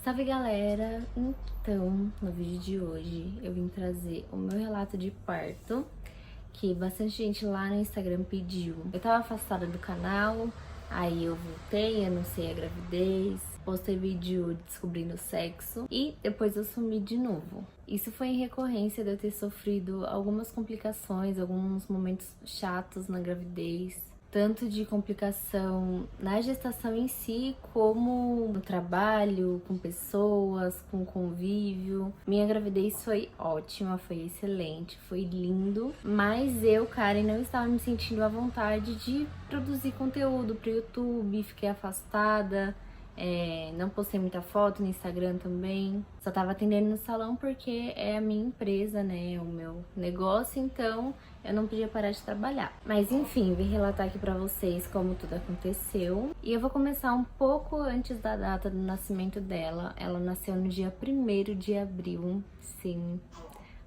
Salve galera! Então, no vídeo de hoje eu vim trazer o meu relato de parto, que bastante gente lá no Instagram pediu. Eu tava afastada do canal, aí eu voltei, anunciei a gravidez, postei vídeo descobrindo o sexo e depois eu sumi de novo. Isso foi em recorrência de eu ter sofrido algumas complicações, alguns momentos chatos na gravidez. Tanto de complicação na gestação em si, como no trabalho, com pessoas, com convívio. Minha gravidez foi ótima, foi excelente, foi lindo. Mas eu, Karen, não estava me sentindo à vontade de produzir conteúdo pro YouTube, fiquei afastada. Não postei muita foto no Instagram também. Só tava atendendo no salão porque é a minha empresa, né? É o meu negócio, então eu não podia parar de trabalhar. Mas enfim, vim relatar aqui pra vocês como tudo aconteceu. E eu vou começar um pouco antes da data do nascimento dela. Ela nasceu no dia 1º de abril, sim.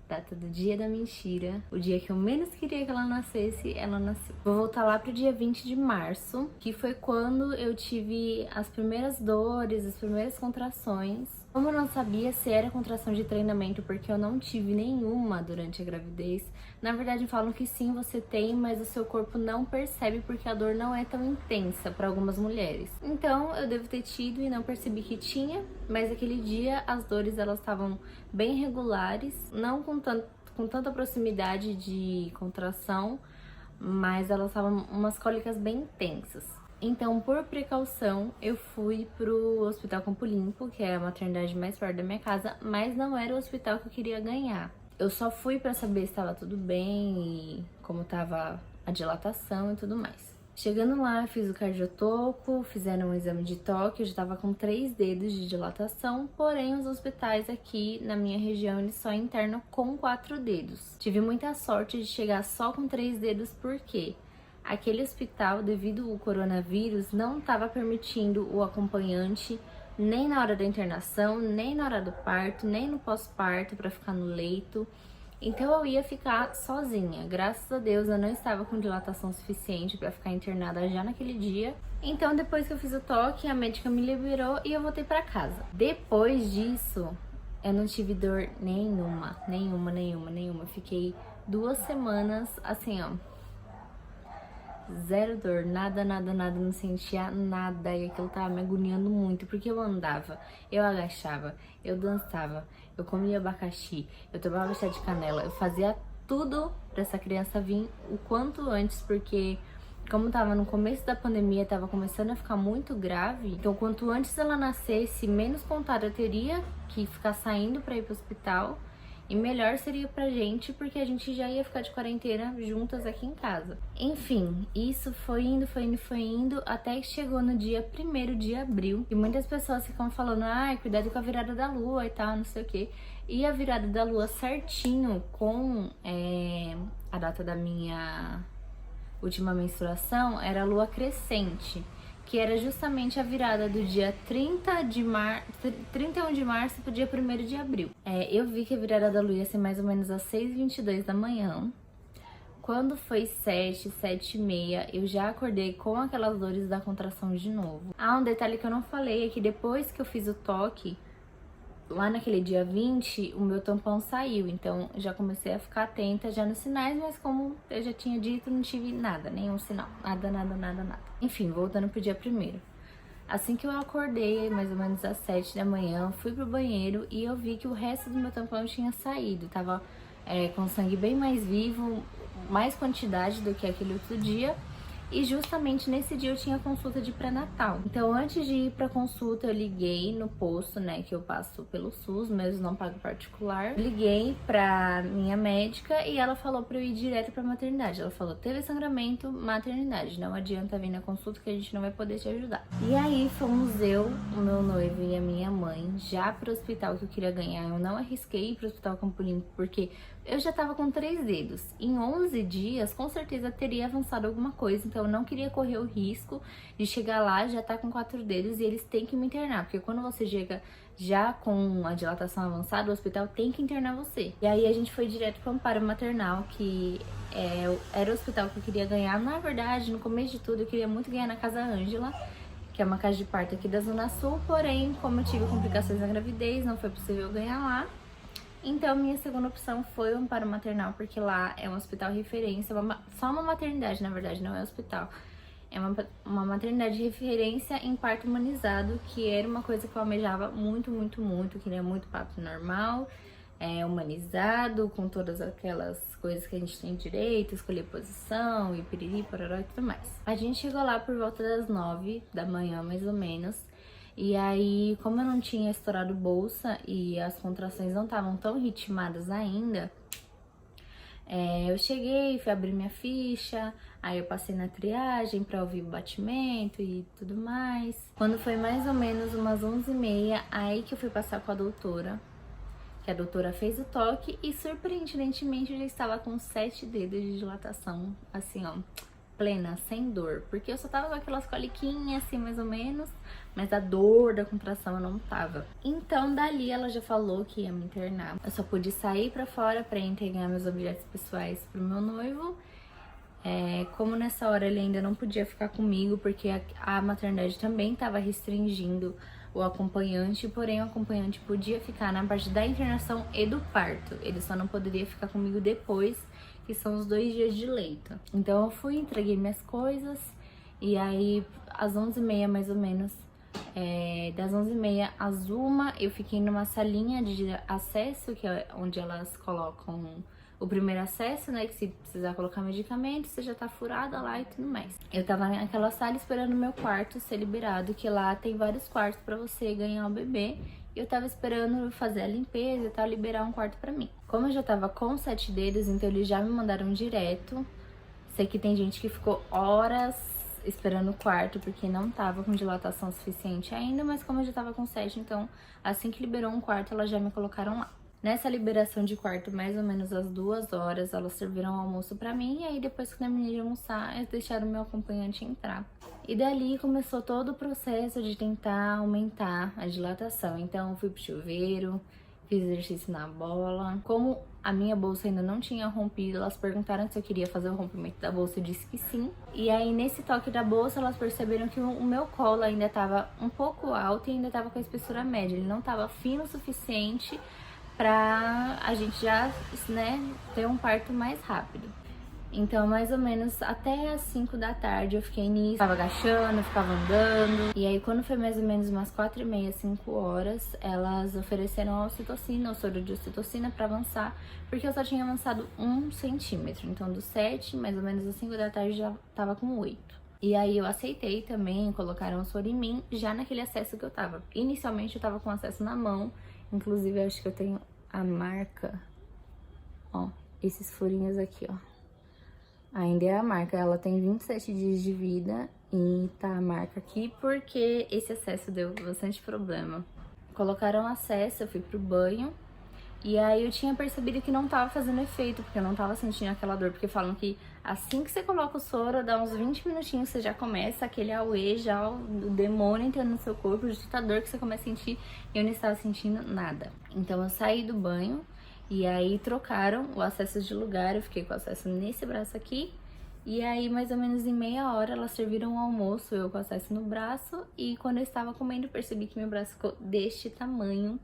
Data do dia da mentira. O dia que eu menos queria que ela nascesse, ela nasceu. Vou voltar lá pro dia 20 de março, que foi quando eu tive as primeiras dores, as primeiras contrações. Como eu não sabia se era contração de treinamento, porque eu não tive nenhuma durante a gravidez, na verdade falam que sim, você tem, mas o seu corpo não percebe porque a dor não é tão intensa para algumas mulheres. Então eu devo ter tido e não percebi que tinha, mas aquele dia as dores elas estavam bem regulares, não com tanta proximidade de contração, mas elas estavam umas cólicas bem intensas. Então, por precaução, eu fui pro Hospital Campo Limpo, que é a maternidade mais perto da minha casa, mas não era o hospital que eu queria ganhar. Eu só fui pra saber se estava tudo bem e como tava a dilatação e tudo mais. Chegando lá, fiz o cardiotoco, fizeram um exame de toque, eu já tava com 3 dedos de dilatação, porém os hospitais aqui na minha região, eles só internam com 4 dedos. Tive muita sorte de chegar só com 3 dedos, porque aquele hospital, devido ao coronavírus, não estava permitindo o acompanhante nem na hora da internação, nem na hora do parto, nem no pós-parto para ficar no leito. Então eu ia ficar sozinha. Graças a Deus eu não estava com dilatação suficiente para ficar internada já naquele dia. Então depois que eu fiz o toque, a médica me liberou e eu voltei para casa. Depois disso, eu não tive dor nenhuma. Fiquei 2 semanas assim, ó. Zero dor, nada, não sentia nada. E aquilo tava me agoniando muito, porque eu andava, eu agachava, eu dançava, eu comia abacaxi, eu tomava chá de canela, eu fazia tudo pra essa criança vir o quanto antes, porque como tava no começo da pandemia, tava começando a ficar muito grave, então quanto antes ela nascesse, menos contato eu teria que ficar saindo pra ir pro hospital. E melhor seria pra gente, porque a gente já ia ficar de quarentena juntas aqui em casa. Enfim, isso foi indo, até que chegou no dia 1º de abril. E muitas pessoas ficam falando, ai, cuidado com a virada da lua e tal, não sei o quê. E a virada da lua certinho com a data da minha última menstruação era a lua crescente, que era justamente a virada do dia 31 de março pro dia 1º de abril. Eu vi que a virada da lua ia ser mais ou menos às 6h22 da manhã. Quando foi 7h30, eu já acordei com aquelas dores da contração de novo. Um detalhe que eu não falei é que depois que eu fiz o toque, lá naquele dia 20, o meu tampão saiu, então já comecei a ficar atenta já nos sinais, mas como eu já tinha dito, não tive nada, nenhum sinal, nada. Enfim, voltando pro dia 1º. Assim que eu acordei, mais ou menos às 7 da manhã, fui pro banheiro e eu vi que o resto do meu tampão tinha saído, tava com sangue bem mais vivo, mais quantidade do que aquele outro dia. E justamente nesse dia eu tinha consulta de pré-natal. Então antes de ir pra consulta eu liguei no posto, né, que eu passo pelo SUS, mas não pago particular. Liguei pra minha médica e ela falou pra eu ir direto pra maternidade. Ela falou, teve sangramento, maternidade, não adianta vir na consulta que a gente não vai poder te ajudar. E aí fomos eu, o meu noivo e a minha mãe já pro hospital que eu queria ganhar. Eu não arrisquei ir pro Hospital Campo Limpo porque eu já tava com 3 dedos. Em 11 dias, com certeza teria avançado alguma coisa, então eu não queria correr o risco de chegar lá, já tá com 4 dedos e eles têm que me internar, porque quando você chega já com a dilatação avançada, o hospital tem que internar você. E aí a gente foi direto pro Amparo Maternal, que era o hospital que eu queria ganhar. Na verdade, no começo de tudo, eu queria muito ganhar na Casa Ângela, que é uma casa de parto aqui da Zona Sul, porém, como eu tive complicações na gravidez, não foi possível ganhar lá. Então, minha segunda opção foi o amparo maternal, porque lá é um hospital referência, só uma maternidade, na verdade, não é hospital. É uma maternidade de referência em parto humanizado, que era uma coisa que eu almejava muito, muito, muito. Queria muito parto normal, humanizado, com todas aquelas coisas que a gente tem direito, escolher posição e piriri, pororó e tudo mais. A gente chegou lá por volta das 9 da manhã, mais ou menos. E aí, como eu não tinha estourado bolsa e as contrações não estavam tão ritmadas ainda, eu cheguei, fui abrir minha ficha, aí eu passei na triagem pra ouvir o batimento e tudo mais. Quando foi mais ou menos umas 11h30, aí que eu fui passar com a doutora, que a doutora fez o toque e surpreendentemente eu já estava com 7 dedos de dilatação, assim ó, plena, sem dor, porque eu só tava com aquelas coliquinhas assim mais ou menos, mas a dor da contração eu não tava. Então dali ela já falou que ia me internar. Eu só pude sair pra fora pra entregar meus objetos pessoais pro meu noivo. Como nessa hora ele ainda não podia ficar comigo, porque a maternidade também tava restringindo o acompanhante, porém o acompanhante podia ficar na parte da internação e do parto. Ele só não poderia ficar comigo depois, que são os 2 dias de leito. Então eu fui, entreguei minhas coisas, e aí às 11h30 mais ou menos, das 11h30 às 1h, eu fiquei numa salinha de acesso, que é onde elas colocam o primeiro acesso, né, que se precisar colocar medicamento, você já tá furada lá e tudo mais. Eu tava naquela sala esperando o meu quarto ser liberado, que lá tem vários quartos pra você ganhar o bebê. E eu tava esperando fazer a limpeza e tal, liberar um quarto pra mim. Como eu já tava com 7 dedos, então eles já me mandaram direto. Sei que tem gente que ficou horas esperando o quarto, porque não tava com dilatação suficiente ainda, mas como eu já tava com 7, então assim que liberou um quarto, elas já me colocaram lá. Nessa liberação de quarto, mais ou menos às 2 horas, elas serviram o almoço pra mim, e aí depois que terminei de almoçar, eles deixaram o meu acompanhante entrar. E dali começou todo o processo de tentar aumentar a dilatação. Então eu fui pro chuveiro, fiz exercício na bola. Como a minha bolsa ainda não tinha rompido, elas perguntaram se eu queria fazer o rompimento da bolsa, eu disse que sim. E aí nesse toque da bolsa, elas perceberam que o meu colo ainda tava um pouco alto e ainda tava com a espessura média. Ele não tava fino o suficiente pra a gente já, né, ter um parto mais rápido. Então, mais ou menos até as 5 da tarde eu fiquei nisso, tava agachando, ficava andando. E aí, quando foi mais ou menos umas 4h30, 5 horas, elas ofereceram a ocitocina, o soro de ocitocina pra avançar, porque eu só tinha avançado 1 centímetro. Então, do 7, mais ou menos às 5 da tarde, já tava com 8. E aí eu aceitei também, colocaram o soro em mim, já naquele acesso que eu tava. Inicialmente eu tava com acesso na mão, inclusive eu acho que eu tenho a marca, ó, esses furinhos aqui, ó. Ainda é a marca, ela tem 27 dias de vida e tá a marca aqui porque esse acesso deu bastante problema. Colocaram acesso, eu fui pro banho e aí eu tinha percebido que não tava fazendo efeito, porque eu não tava sentindo aquela dor, porque falam que assim que você coloca o soro, dá uns 20 minutinhos, você já começa aquele auê, já o demônio entrando no seu corpo, de tanta dor que você começa a sentir, e eu não estava sentindo nada. Então eu saí do banho, e aí trocaram o acesso de lugar, eu fiquei com o acesso nesse braço aqui. E aí, mais ou menos em meia hora, elas serviram o almoço, eu com o acesso no braço. E quando eu estava comendo, percebi que meu braço ficou deste tamanho,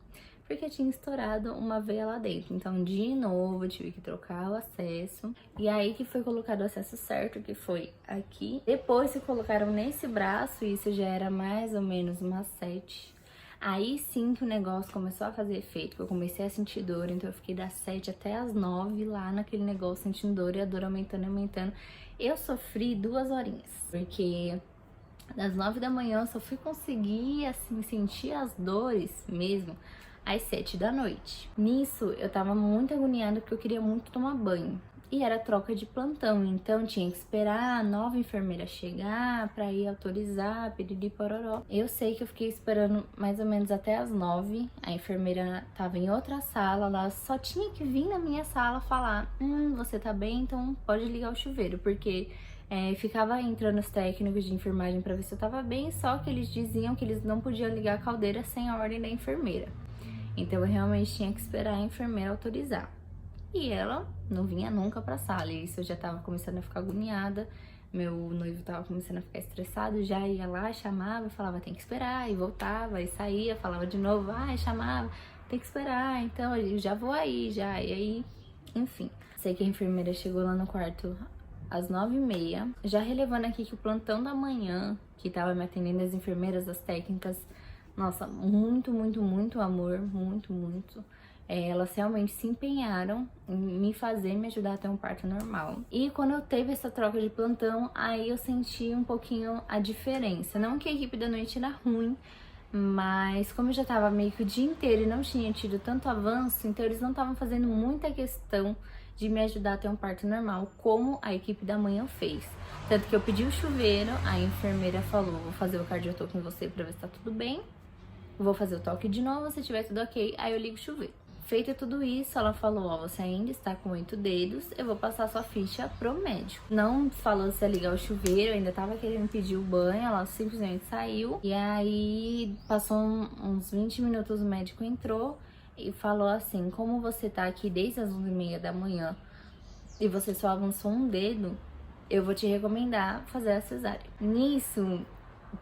porque eu tinha estourado uma veia lá dentro. Então, de novo, eu tive que trocar o acesso. E aí que foi colocado o acesso certo, que foi aqui. Depois que colocaram nesse braço, isso já era mais ou menos umas 7. Aí sim que o negócio começou a fazer efeito, que eu comecei a sentir dor, então eu fiquei das 7 até as 9 lá naquele negócio sentindo dor e a dor aumentando e aumentando. Eu sofri 2 horinhas, porque das 9 da manhã eu só fui conseguir, assim, sentir as dores mesmo às 7 da noite. Nisso eu tava muito agoniada porque eu queria muito tomar banho. E era troca de plantão, então tinha que esperar a nova enfermeira chegar pra ir autorizar, piriri pororó. Eu sei que eu fiquei esperando mais ou menos até as 9. A enfermeira tava em outra sala, ela só tinha que vir na minha sala falar: você tá bem, então pode ligar o chuveiro, porque ficava entrando os técnicos de enfermagem pra ver se eu tava bem, só que eles diziam que eles não podiam ligar a caldeira sem a ordem da enfermeira. Então eu realmente tinha que esperar a enfermeira autorizar. E ela não vinha nunca pra sala, e isso eu já tava começando a ficar agoniada, Meu noivo tava começando a ficar estressado, já ia lá, chamava, falava tem que esperar, e voltava, e saía, falava de novo, chamava, tem que esperar, então eu já vou aí, já, e aí, enfim. Sei que a enfermeira chegou lá no quarto às 9h30, já relevando aqui que o plantão da manhã, que tava me atendendo, as enfermeiras, as técnicas, nossa, muito, muito, muito amor, muito, muito. Elas realmente se empenharam em me ajudar a ter um parto normal. E quando eu teve essa troca de plantão, aí eu senti um pouquinho a diferença. Não que a equipe da noite era ruim, mas como eu já tava meio que o dia inteiro e não tinha tido tanto avanço, então eles não estavam fazendo muita questão de me ajudar a ter um parto normal, como a equipe da manhã fez. Tanto que eu pedi o chuveiro, a enfermeira falou, vou fazer o cardiotoque com você pra ver se tá tudo bem. Vou fazer o toque de novo, se tiver tudo ok, aí eu ligo o chuveiro. Feito tudo isso, ela falou, ó, você ainda está com 8 dedos, eu vou passar sua ficha pro médico. Não falou se ia ligar o chuveiro, eu ainda tava querendo pedir o banho, ela simplesmente saiu. E aí, passou uns 20 minutos, o médico entrou e falou assim, como você tá aqui desde as 11h30 da manhã e você só avançou um dedo, eu vou te recomendar fazer a cesárea. Nisso,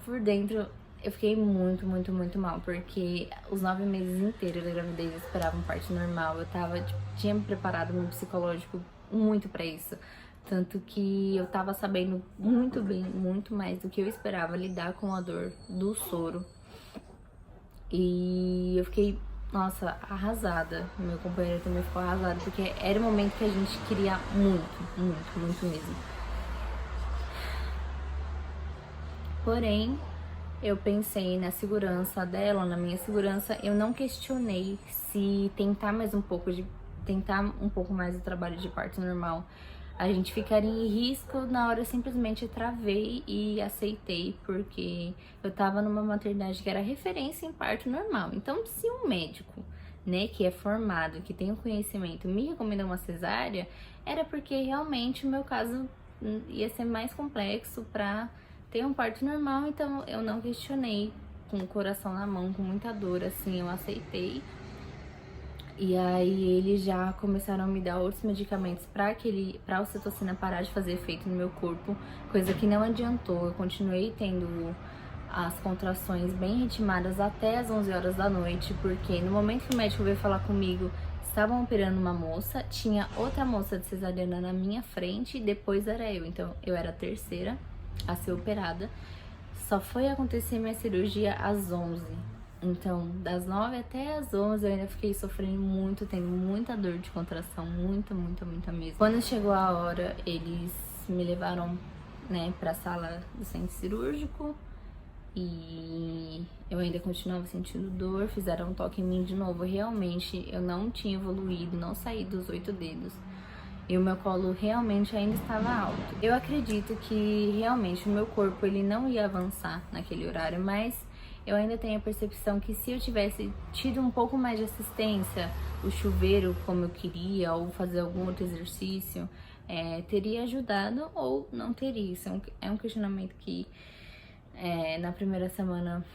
por dentro, eu fiquei muito, muito, muito mal, porque os 9 meses inteiros da gravidez eu esperava um parto normal. Eu tava, tinha me preparado meu psicológico muito pra isso. Tanto que eu tava sabendo muito bem, muito mais do que eu esperava lidar com a dor do soro. E eu fiquei, nossa, arrasada. Meu companheiro também ficou arrasado, porque era o momento que a gente queria muito, muito, muito mesmo. Porém, eu pensei na segurança dela, na minha segurança, eu não questionei se tentar um pouco mais o trabalho de parto normal, a gente ficaria em risco. Na hora eu simplesmente travei e aceitei, porque eu tava numa maternidade que era referência em parto normal. Então, se um médico, né, que é formado, que tem o conhecimento, me recomendou uma cesárea, era porque realmente o meu caso ia ser mais complexo pra ter um parto normal, então eu não questionei, com o coração na mão, com muita dor, assim, eu aceitei. E aí eles já começaram a me dar outros medicamentos pra ocitocina parar de fazer efeito no meu corpo, coisa que não adiantou. Eu continuei tendo as contrações bem ritmadas até as 11 horas da noite, porque no momento que o médico veio falar comigo, estavam operando uma moça, tinha outra moça de cesariana na minha frente e depois era eu, então eu era a terceira a ser operada. Só foi acontecer minha cirurgia às 11. Então, das 9 até as 11 eu ainda fiquei sofrendo muito, tendo muita dor de contração, muita, muita, muita mesmo. Quando chegou a hora, eles me levaram, né, pra sala do centro cirúrgico e eu ainda continuava sentindo dor, fizeram um toque em mim de novo. Realmente, eu não tinha evoluído, não saí dos 8 dedos. E o meu colo realmente ainda estava alto. Eu acredito que realmente o meu corpo ele não ia avançar naquele horário, mas eu ainda tenho a percepção que se eu tivesse tido um pouco mais de assistência, o chuveiro como eu queria, ou fazer algum outro exercício, teria ajudado ou não teria. Isso é um questionamento que na primeira semana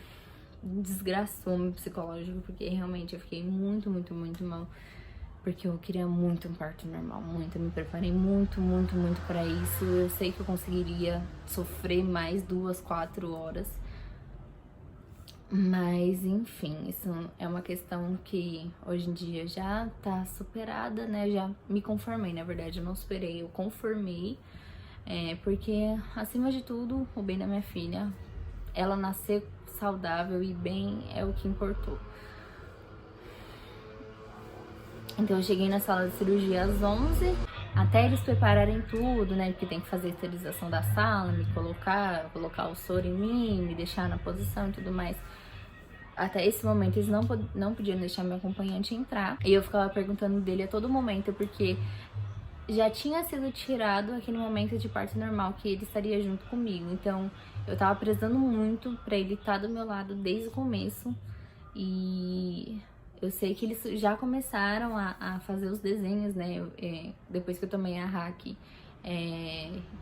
desgraçou meu psicológico, porque realmente eu fiquei muito, muito, muito mal. Porque eu queria muito um parto normal, muito. Eu me preparei muito, muito, muito pra isso. Eu sei que eu conseguiria sofrer mais 2, 4 horas. Mas, enfim, isso é uma questão que hoje em dia já tá superada, né? Eu já me conformei, na verdade, eu não superei, eu conformei. Porque, acima de tudo, o bem da minha filha, ela nascer saudável e bem é o que importou. Então eu cheguei na sala de cirurgia às 11, até eles prepararem tudo, né? Porque tem que fazer a esterilização da sala, me colocar o soro em mim, me deixar na posição e tudo mais. Até esse momento eles não podiam deixar meu acompanhante entrar. E eu ficava perguntando dele a todo momento, porque já tinha sido tirado aquele momento de parto normal que ele estaria junto comigo. Então eu tava prezando muito pra ele estar do meu lado desde o começo. E eu sei que eles já começaram a fazer os desenhos, né? Depois que eu tomei a hack,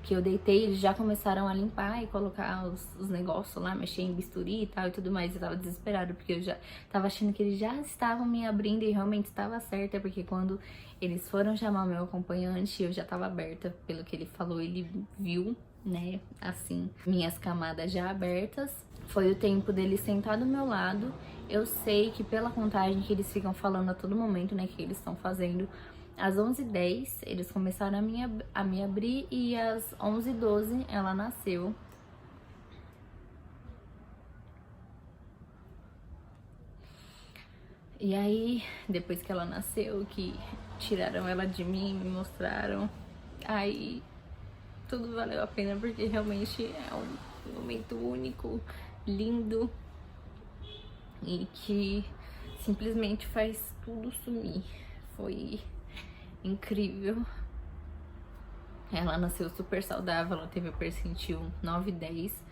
que eu deitei, eles já começaram a limpar e colocar os negócios lá, mexer em bisturi e tal e tudo mais. Eu tava desesperada, porque eu já tava achando que eles já estavam me abrindo e realmente estava certa, porque quando eles foram chamar o meu acompanhante, eu já tava aberta, pelo que ele falou, ele viu né, assim, minhas camadas já abertas. Foi o tempo dele sentar do meu lado. Eu sei que pela contagem que eles ficam falando a todo momento, né, que eles estão fazendo, às 11h10 eles começaram a me abrir e às 11h12 ela nasceu. E aí, depois que ela nasceu, que tiraram ela de mim, me mostraram, aí tudo valeu a pena, porque realmente é um momento único, lindo e que simplesmente faz tudo sumir. Foi incrível. Ela nasceu super saudável, ela teve o percentil 910.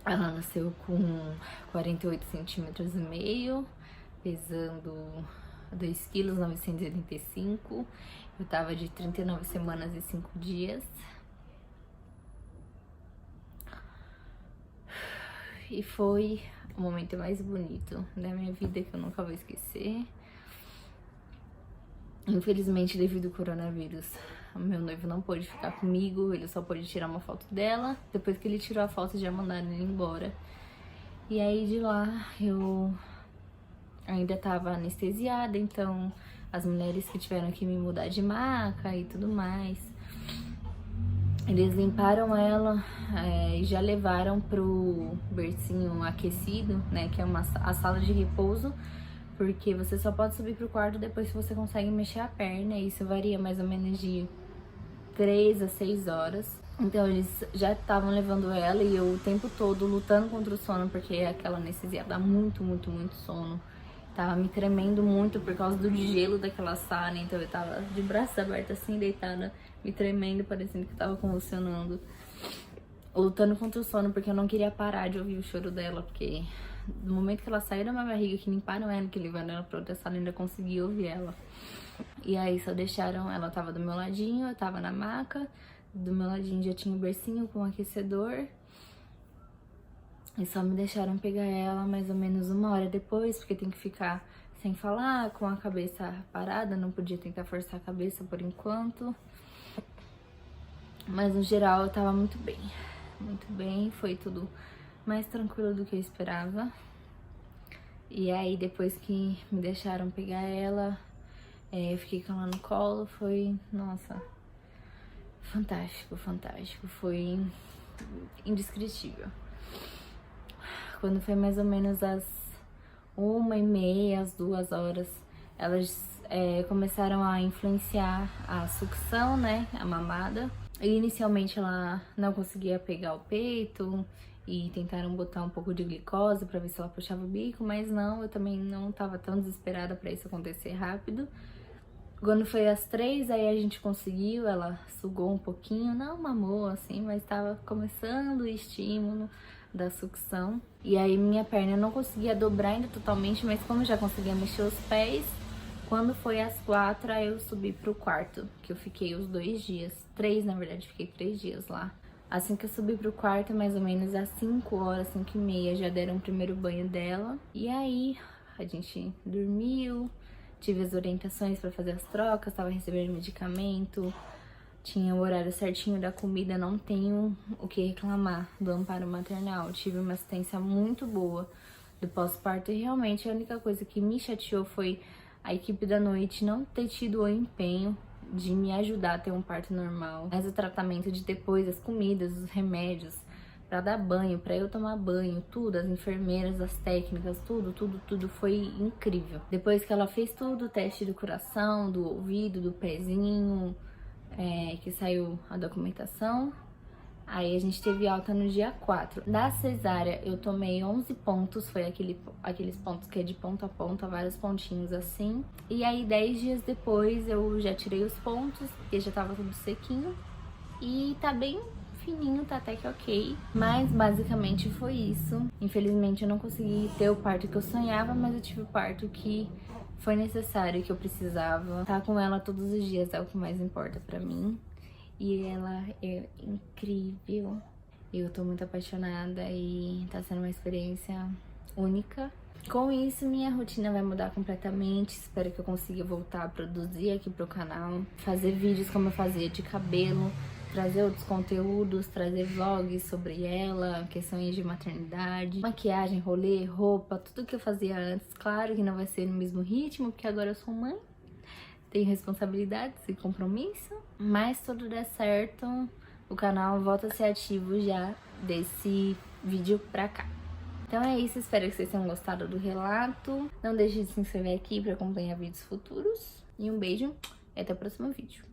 Ela nasceu com 48 centímetros e meio, pesando 2,985 kg. Eu tava de 39 semanas e 5 dias. E foi o momento mais bonito da minha vida que eu nunca vou esquecer. Infelizmente, devido ao coronavírus, o meu noivo não pôde ficar comigo, ele só pôde tirar uma foto dela. Depois que ele tirou a foto, já mandaram ele embora. E aí de lá eu ainda tava anestesiada, então as mulheres que tiveram que me mudar de maca e tudo mais, eles limparam ela e já levaram pro bercinho aquecido, né, que é a sala de repouso, porque você só pode subir pro quarto depois que você consegue mexer a perna, e isso varia mais ou menos de 3 a 6 horas. Então eles já estavam levando ela e eu o tempo todo lutando contra o sono, porque aquela anestesia dá muito, muito, muito sono. Tava me tremendo muito por causa do gelo daquela sala, então eu tava de braços abertos assim, deitada, me tremendo, parecendo que eu tava convulsionando. Lutando contra o sono, porque eu não queria parar de ouvir o choro dela, porque no momento que ela saiu da minha barriga, que limparam ela, que levaram ela pra outra sala, eu ainda consegui ouvir ela. E aí só deixaram, ela tava do meu ladinho, eu tava na maca, do meu ladinho já tinha o bercinho com o aquecedor. E só me deixaram pegar ela mais ou menos 1 hora depois, porque tem que ficar sem falar, com a cabeça parada, não podia tentar forçar a cabeça por enquanto. Mas no geral eu tava muito bem, foi tudo mais tranquilo do que eu esperava. E aí depois que me deixaram pegar ela, eu fiquei com ela no colo, foi, nossa, fantástico, fantástico, foi indescritível. Quando foi mais ou menos às 1h30, às 2 horas, elas começaram a influenciar a sucção, né, a mamada. E inicialmente ela não conseguia pegar o peito e tentaram botar um pouco de glicose pra ver se ela puxava o bico, mas não, eu também não tava tão desesperada pra isso acontecer rápido. Quando foi às 3, aí a gente conseguiu, ela sugou um pouquinho, não mamou assim, mas tava começando o estímulo da sucção. E aí minha perna eu não conseguia dobrar ainda totalmente, mas como eu já conseguia mexer os pés, quando foi às 4, aí eu subi pro quarto, que eu fiquei os 2 dias, 3 na verdade, fiquei 3 dias lá. Assim que eu subi pro quarto, mais ou menos às 5 horas, 5h30, já deram o primeiro banho dela. E aí a gente dormiu, tive as orientações pra fazer as trocas, tava recebendo medicamento, tinha o horário certinho da comida, não tenho o que reclamar do amparo maternal. Tive uma assistência muito boa do pós-parto e realmente a única coisa que me chateou foi a equipe da noite não ter tido o empenho de me ajudar a ter um parto normal. Mas o tratamento de depois, as comidas, os remédios, pra dar banho, pra eu tomar banho, tudo, as enfermeiras, as técnicas, tudo foi incrível. Depois que ela fez tudo, o teste do coração, do ouvido, do pezinho, que saiu a documentação, aí a gente teve alta no dia 4. Da cesárea eu tomei 11 pontos, foi aqueles pontos que é de ponta a ponta, vários pontinhos assim. E aí 10 dias depois eu já tirei os pontos, porque já tava tudo sequinho. E tá bem fininho, tá até que ok. Mas basicamente foi isso. Infelizmente eu não consegui ter o parto que eu sonhava, mas eu tive o parto que foi necessário, que eu precisava. Tá com ela todos os dias é o que mais importa pra mim. E ela é incrível. Eu tô muito apaixonada e tá sendo uma experiência única. Com isso, minha rotina vai mudar completamente. Espero que eu consiga voltar a produzir aqui pro canal, fazer vídeos como eu fazia de cabelo, trazer outros conteúdos, trazer vlogs sobre ela, questões de maternidade, maquiagem, rolê, roupa, tudo que eu fazia antes. Claro que não vai ser no mesmo ritmo, porque agora eu sou mãe, tenho responsabilidades e compromisso, mas se tudo der certo, o canal volta a ser ativo já desse vídeo pra cá. Então é isso, espero que vocês tenham gostado do relato. Não deixe de se inscrever aqui para acompanhar vídeos futuros. E um beijo e até o próximo vídeo.